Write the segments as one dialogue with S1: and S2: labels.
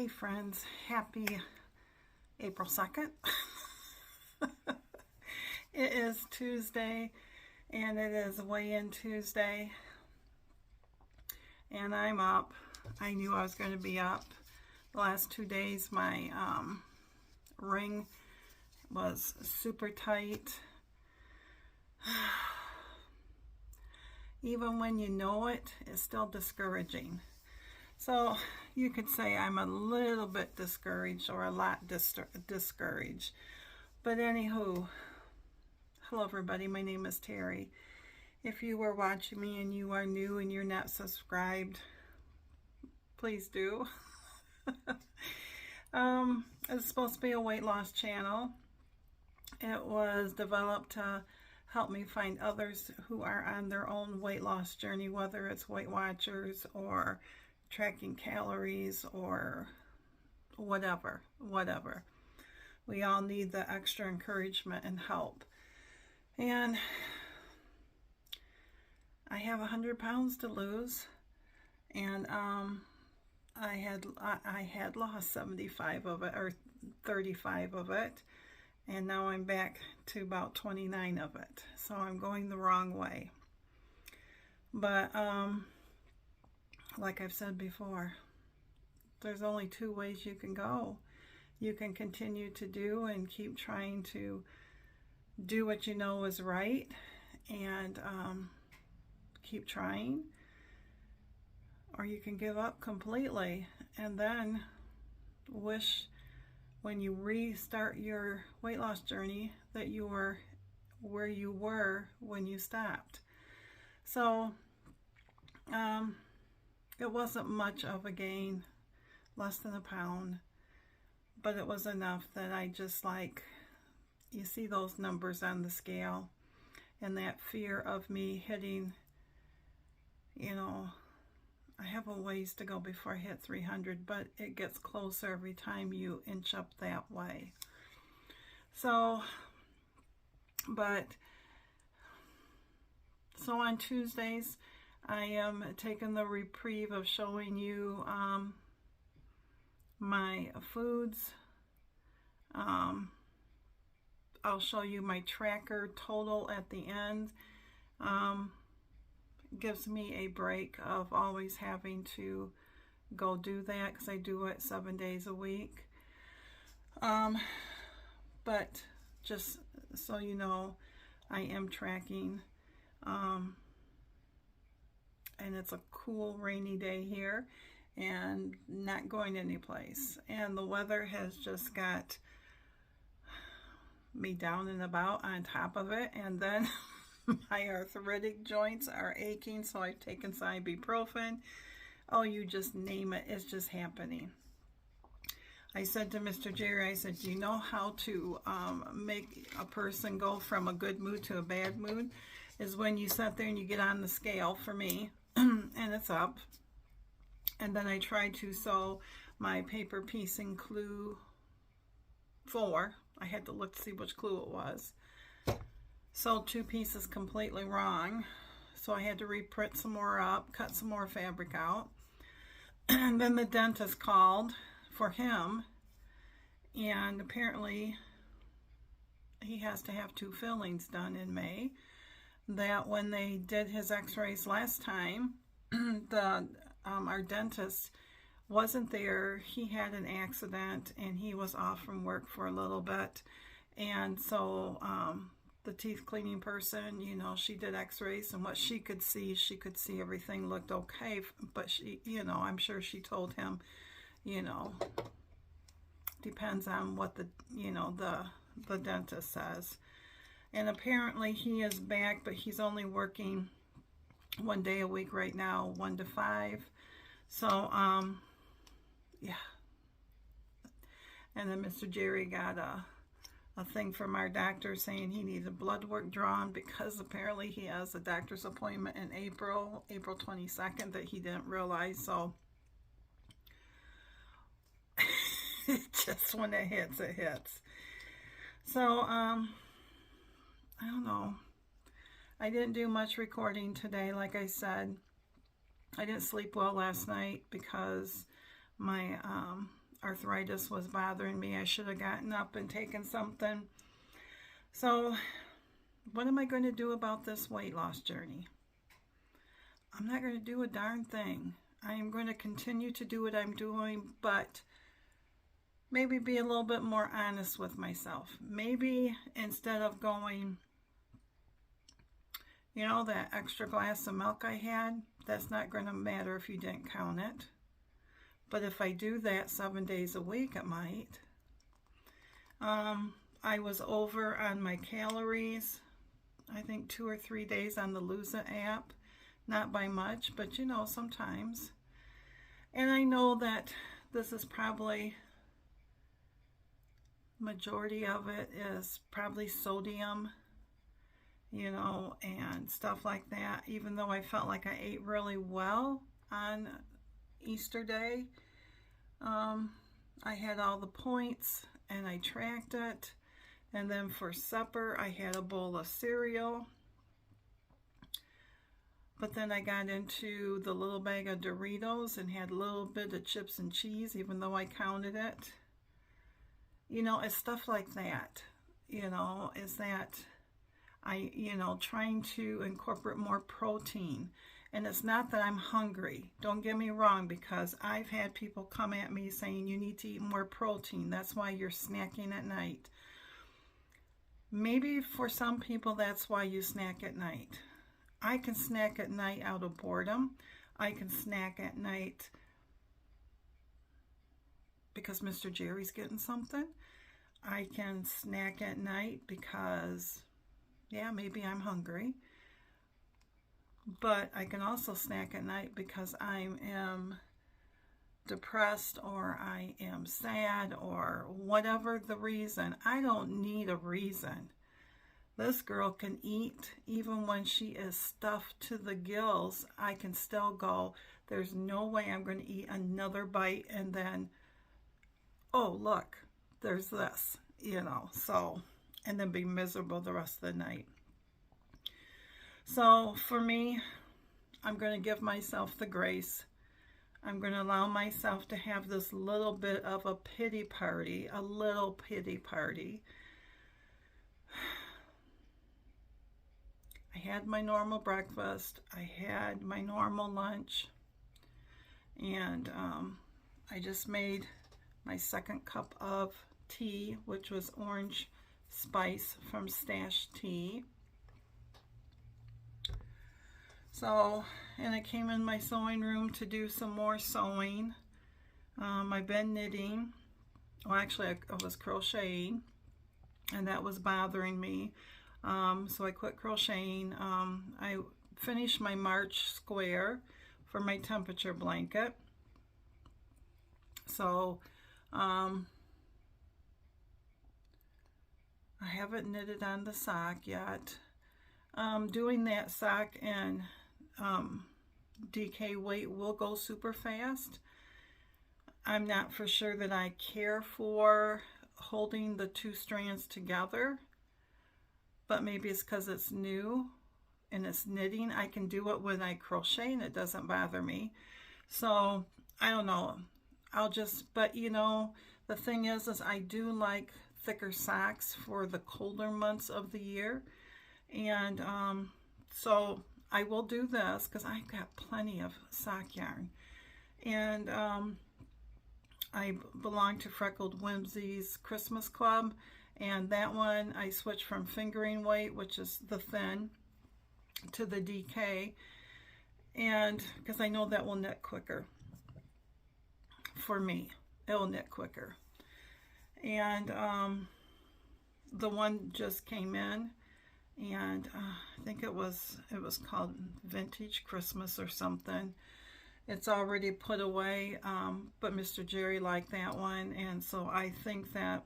S1: Hey friends, happy April 2nd. It is Tuesday and it is weigh-in Tuesday and I'm up. I knew I was going to be up. The last 2 days my ring was super tight. Even when you know it, it's still discouraging. So you could say I'm a little bit discouraged or a lot discouraged. But anywho, hello everybody, my name is Terry. If you were watching me and you are new and you're not subscribed, please do. It's supposed to be a weight loss channel. It was developed to help me find others who are on their own weight loss journey, whether it's WeightWatchers or tracking calories or whatever. We all need the extra encouragement and help. And I have 100 pounds to lose, and I had lost 75 of it, or 35 of it, and now I'm back to about 29 of it. So I'm going the wrong way. But like I've said before, there's only 2 ways you can go. You can continue to do and keep trying to do what you know is right and keep trying, or you can give up completely and then wish when you restart your weight loss journey that you were where you were when you stopped. So it wasn't much of a gain, less than a pound, but it was enough that I just, like, you see those numbers on the scale and that fear of me hitting, you know, I have a ways to go before I hit 300, but it gets closer every time you inch up that way. So, so on Tuesdays, I am taking the reprieve of showing you my foods. I'll show you my tracker total at the end. Gives me a break of always having to go do that because I do it 7 days a week. But just so you know, I am tracking. And it's a cool rainy day here and not going anyplace. And the weather has just got me down and about on top of it. And then my arthritic joints are aching, so I've taken some ibuprofen. Oh, you just name it, it's just happening. I said to Mr. Jerry, I said, do you know how to make a person go from a good mood to a bad mood? Is when you sit there and you get on the scale for me, and it's up. And then I tried to sew my paper piecing clue 4. I had to look to see which clue it was. Sewed 2 pieces completely wrong. So I had to reprint some more up, cut some more fabric out. And then the dentist called for him. And apparently he has to have 2 fillings done in May. That when they did his x-rays last time, our dentist wasn't there. He had an accident and he was off from work for a little bit. And so the teeth cleaning person, you know, she did x-rays, and what she could see everything looked okay. But she, you know, I'm sure she told him, you know, depends on what the, you know, the dentist says. And apparently he is back, but he's only working 1 day a week right now, 1 to 5. So, yeah. And then Mr. Jerry got a thing from our doctor saying he needed blood work drawn because apparently he has a doctor's appointment in April 22nd that he didn't realize. So, just when it hits, it hits. So, I don't know. I didn't do much recording today, like I said. I didn't sleep well last night because my arthritis was bothering me. I should have gotten up and taken something. So what am I going to do about this weight loss journey? I'm not going to do a darn thing. I am going to continue to do what I'm doing, but maybe be a little bit more honest with myself. Maybe instead of going, you know, that extra glass of milk I had, that's not going to matter if you didn't count it. But if I do that 7 days a week, it might. I was over on my calories, I think 2 or 3 days on the Lose It app. Not by much, but you know, sometimes. And I know that this is probably, majority of it is probably sodium, you know, and stuff like that. Even though I felt like I ate really well on Easter Day, I had all the points and I tracked it. And then for supper, I had a bowl of cereal. But then I got into the little bag of Doritos and had a little bit of chips and cheese, even though I counted it. You know, it's stuff like that. You know, is that trying to incorporate more protein. And it's not that I'm hungry. Don't get me wrong, because I've had people come at me saying you need to eat more protein. That's why you're snacking at night. Maybe for some people that's why you snack at night. I can snack at night out of boredom. I can snack at night because Mr. Jerry's getting something. I can snack at night because, yeah, maybe I'm hungry. But I can also snack at night because I am depressed or I am sad or whatever the reason. I don't need a reason. This girl can eat even when she is stuffed to the gills. I can still go, there's no way I'm going to eat another bite and then, oh, look, there's this, you know, so, and then be miserable the rest of the night. So for me, I'm going to give myself the grace. I'm going to allow myself to have this little bit of a pity party, a little pity party. I had my normal breakfast, I had my normal lunch, and I just made my second cup of tea, which was orange spice from Stash Tea. So, and I came in my sewing room to do some more sewing. I've been knitting. Well, actually, I was crocheting, and that was bothering me. So I quit crocheting. I finished my March square for my temperature blanket. So I haven't knitted on the sock yet. Doing that sock and DK weight will go super fast. I'm not for sure that I care for holding the two strands together. But maybe it's because it's new and it's knitting. I can do it when I crochet and it doesn't bother me. So, I don't know. But you know, the thing is I do like thicker socks for the colder months of the year. And so I will do this because I've got plenty of sock yarn. And I belong to Freckled Whimsy's Christmas Club. And that one, I switched from fingering weight, which is the thin, to the DK. And because I know that will knit quicker. For me, it will knit quicker. And the one just came in. And I think it was called Vintage Christmas or something. It's already put away. But Mr. Jerry liked that one. And so I think that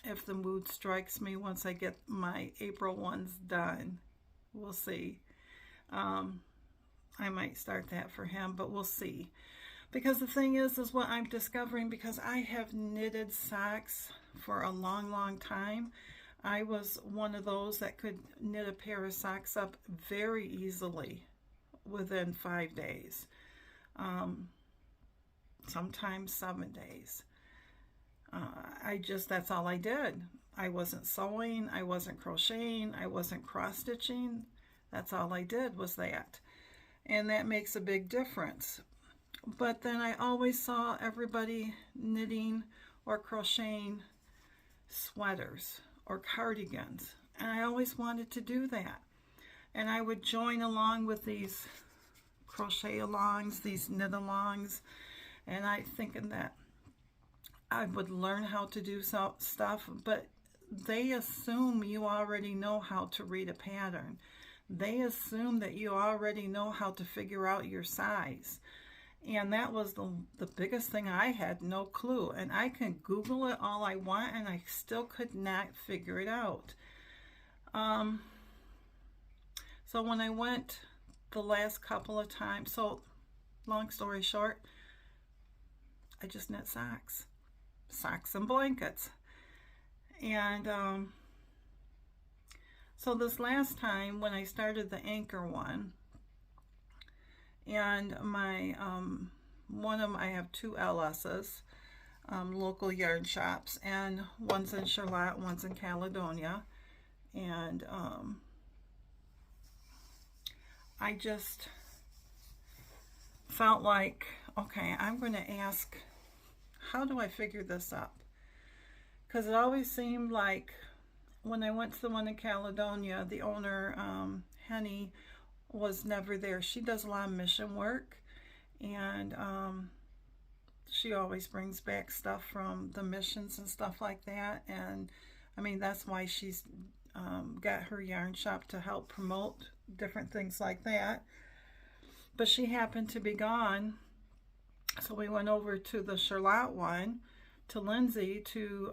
S1: if the mood strikes me once I get my April ones done, we'll see. I might start that for him, but we'll see. Because the thing is what I'm discovering, because I have knitted socks for a long, long time. I was one of those that could knit a pair of socks up very easily within 5 days. sometimes 7 days. That's all I did. I wasn't sewing, I wasn't crocheting, I wasn't cross stitching. That's all I did was that. And that makes a big difference. But then I always saw everybody knitting or crocheting sweaters or cardigans. And I always wanted to do that. And I would join along with these crochet alongs, these knit alongs. And I thinking that I would learn how to do stuff, but they assume you already know how to read a pattern. They assume that you already know how to figure out your size. And that was the biggest thing. I had no clue. And I can Google it all I want, and I still could not figure it out. So when I went the last couple of times, so long story short, I just knit socks and blankets. And so this last time when I started the anchor one, and my I have 2 LS's, local yarn shops, and one's in Charlotte, one's in Caledonia, and I just felt like, okay, I'm going to ask, how do I figure this up? Because it always seemed like when I went to the one in Caledonia, the owner, Henny, was never there. She does a lot of mission work, and she always brings back stuff from the missions and stuff like that. And I mean, that's why she's got her yarn shop, to help promote different things like that. But she happened to be gone, so we went over to the Charlotte one, to Lindsay, to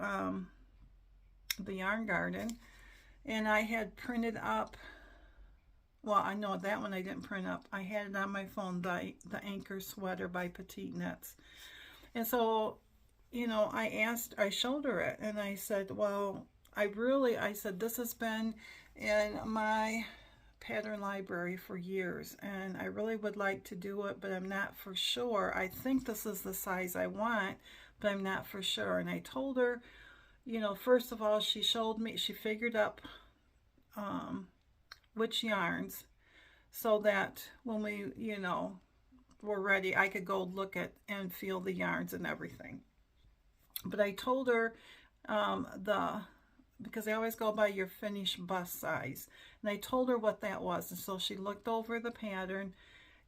S1: the Yarn Garden, and I had printed up, well, I know that one I didn't print up. I had it on my phone, the Anchor Sweater by Petite Knits. And so, you know, I showed her it, and I said, well, I said, this has been in my pattern library for years, and I really would like to do it, but I'm not for sure. I think this is the size I want, but I'm not for sure. And I told her, you know, first of all, she showed me, she figured up which yarns, so that when we, you know, were ready, I could go look at and feel the yarns and everything. But I told her because I always go by your finished bust size, and I told her what that was. And so she looked over the pattern,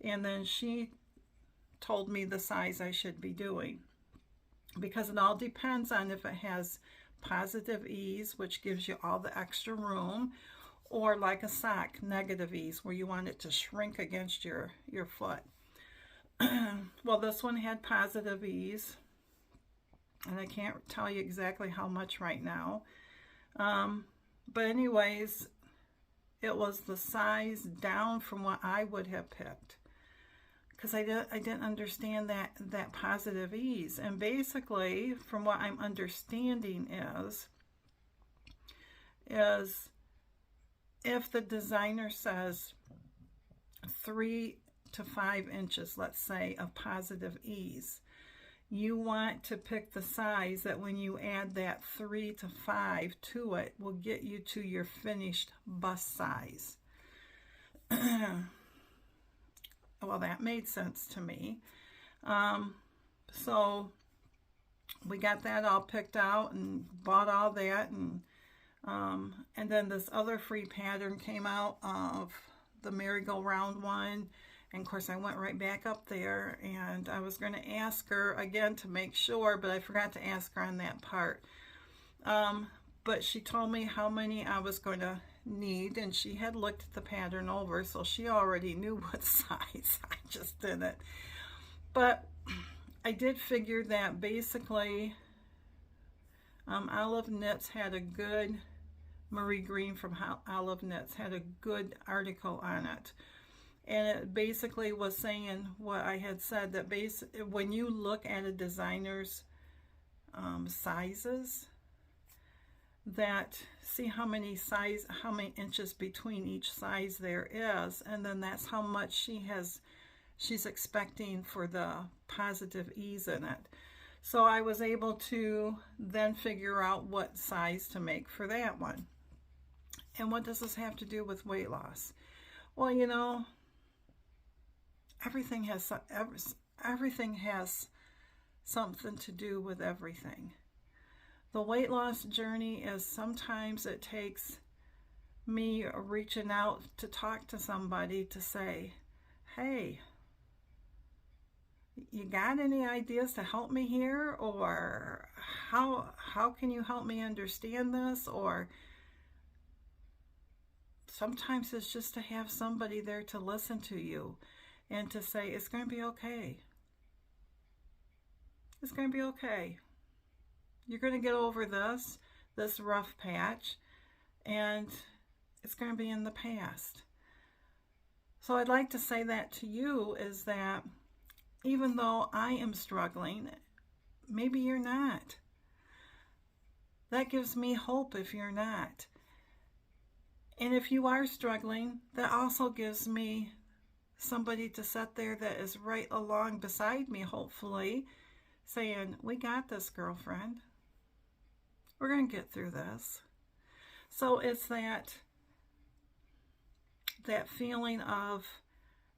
S1: and then she told me the size I should be doing, because it all depends on if it has positive ease, which gives you all the extra room, or like a sock, negative ease, where you want it to shrink against your foot. Well, this one had positive ease, and I can't tell you exactly how much right now. But anyways, it was the size down from what I would have picked, because I didn't understand that positive ease. And basically, from what I'm understanding is if the designer says 3 to 5 inches, let's say, of positive ease, you want to pick the size that when you add that 3 to 5 to it will get you to your finished bust size. Well, that made sense to me. So we got that all picked out and bought all that, and then this other free pattern came out of the merry-go-round one. And of course I went right back up there, and I was going to ask her again to make sure, but I forgot to ask her on that part. But she told me how many I was going to need, and she had looked the pattern over, so she already knew what size. I just didn't. But I did figure that basically Olive Knits had a good, Marie Green from Olive Knits had a good article on it. And it basically was saying what I had said, that when you look at a designer's sizes, that see how many inches between each size there is, and then that's how much she has she's expecting for the positive ease in it. So I was able to then figure out what size to make for that one. And what does this have to do with weight loss? Well, you know, everything has something to do with everything. The weight loss journey is sometimes it takes me reaching out to talk to somebody to say, hey, you got any ideas to help me here? Or how can you help me understand this? Or sometimes it's just to have somebody there to listen to you and to say, it's going to be okay. It's going to be okay. You're going to get over this rough patch, and it's going to be in the past. So I'd like to say that to you, is that even though I am struggling, maybe you're not. That gives me hope if you're not. And if you are struggling, that also gives me somebody to sit there that is right along beside me, hopefully, saying, we got this, girlfriend. We're going to get through this. So it's that feeling of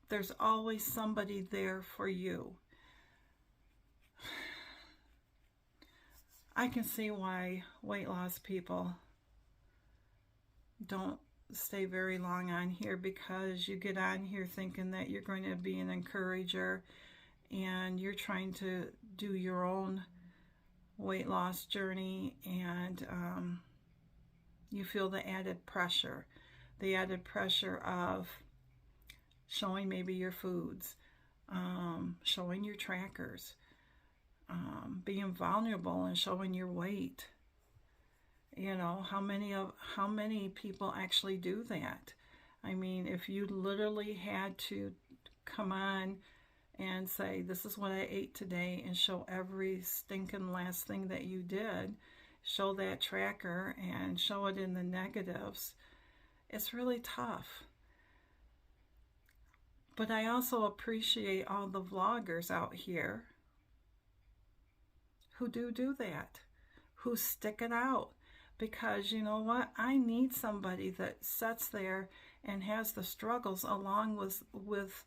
S1: there's always somebody there for you. I can see why weight loss people don't stay very long on here, because you get on here thinking that you're going to be an encourager and you're trying to do your own weight loss journey, and you feel the added pressure of showing maybe your foods, showing your trackers, being vulnerable and showing your weight. You know, how many people actually do that? I mean, if you literally had to come on and say, this is what I ate today, and show every stinking last thing that you did, show that tracker and show it in the negatives, it's really tough. But I also appreciate all the vloggers out here who do that, who stick it out. Because you know what? I need somebody that sits there and has the struggles along with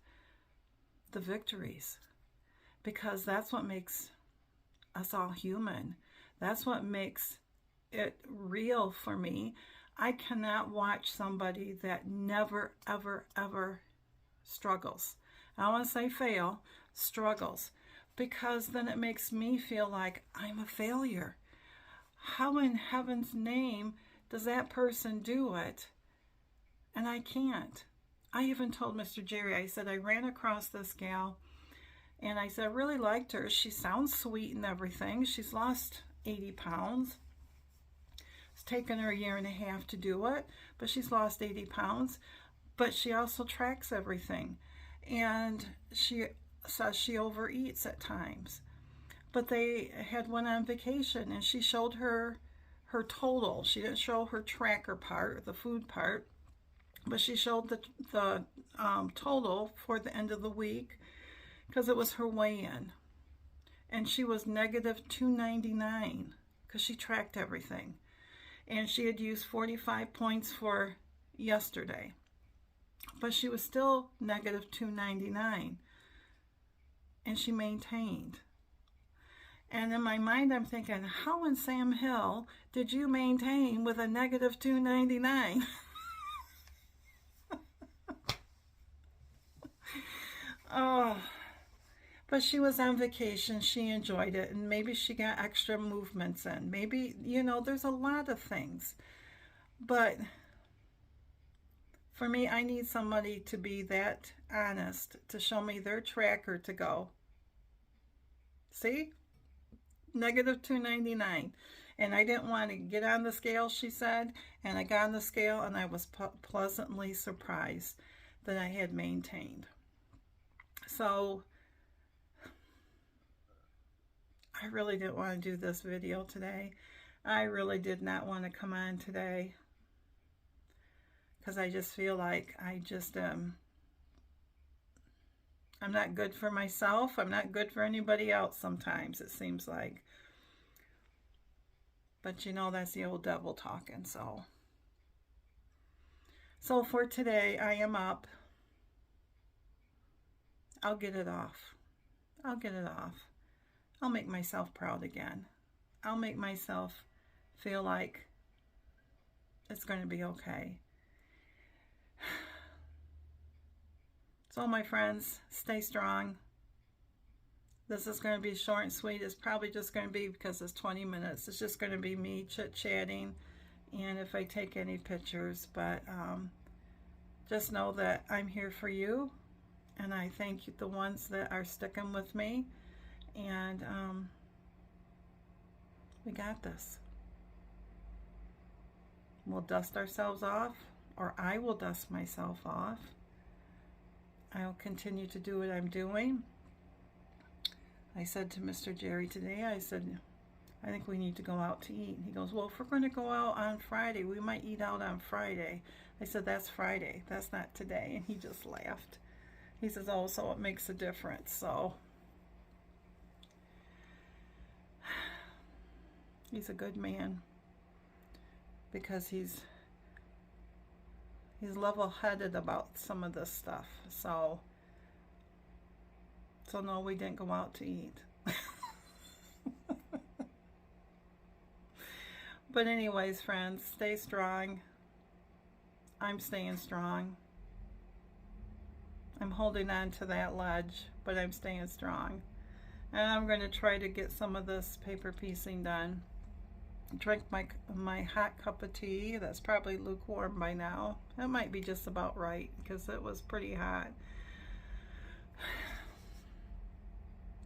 S1: the victories. Because that's what makes us all human. That's what makes it real for me. I cannot watch somebody that never, ever, ever struggles. I don't want to say fail, struggles. Because then it makes me feel like I'm a failure. How in heaven's name does that person do it? And I can't. I even told Mr. Jerry, I said, I ran across this gal, and I said, I really liked her. She sounds sweet and everything. She's lost 80 pounds. It's taken her 1.5 years to do it, but she's lost 80 pounds. But she also tracks everything. And she says she overeats at times. But they had went on vacation, and she showed her total. She didn't show her tracker part, the food part, but she showed the total for the end of the week, because it was her weigh-in. And she was negative 299 because she tracked everything. And she had used 45 points for yesterday. But she was still negative 299. And she maintained. And in my mind, I'm thinking, how in Sam Hill did you maintain with a negative 299? Oh, but she was on vacation. She enjoyed it. And maybe she got extra movements in. Maybe, you know, there's a lot of things. But for me, I need somebody to be that honest, to show me their tracker to go, see? Negative 299. And I didn't want to get on the scale, she said. And I got on the scale, and I was pleasantly surprised that I had maintained. So I really didn't want to do this video today. I really did not want to come on today, because I just feel like I just I'm not good for myself. I'm not good for anybody else sometimes, it seems like. But you know, that's the old devil talking, so. So for today, I am up. I'll get it off. I'll get it off. I'll make myself proud again. I'll make myself feel like it's going to be okay. So my friends, stay strong. This is going to be short and sweet. It's probably just going to be, because it's 20 minutes, it's just going to be me chit-chatting, and if I take any pictures. But just know that I'm here for you, and I thank you, the ones that are sticking with me, and we got this. We'll dust ourselves off, or I will dust myself off. I'll continue to do what I'm doing. I said to Mr. Jerry today, I said, I think we need to go out to eat. He goes, well, if we're going to go out on Friday, we might eat out on Friday. I said, that's Friday. That's not today. And he just laughed. He says, oh, so it makes a difference. So he's a good man, because he's level-headed about some of this stuff. So no, we didn't go out to eat. But anyways, friends, stay strong. I'm staying strong. I'm holding on to that ledge, but I'm staying strong. And I'm going to try to get some of this paper piecing done. Drink my hot cup of tea. That's probably lukewarm by now. That might be just about right, because it was pretty hot.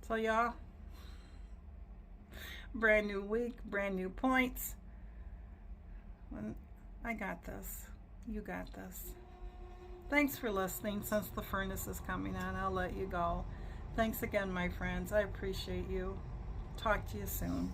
S1: So y'all, brand new week, brand new points. I got this. You got this. Thanks for listening. Since the furnace is coming on, I'll let you go. Thanks again, my friends. I appreciate you. Talk to you soon.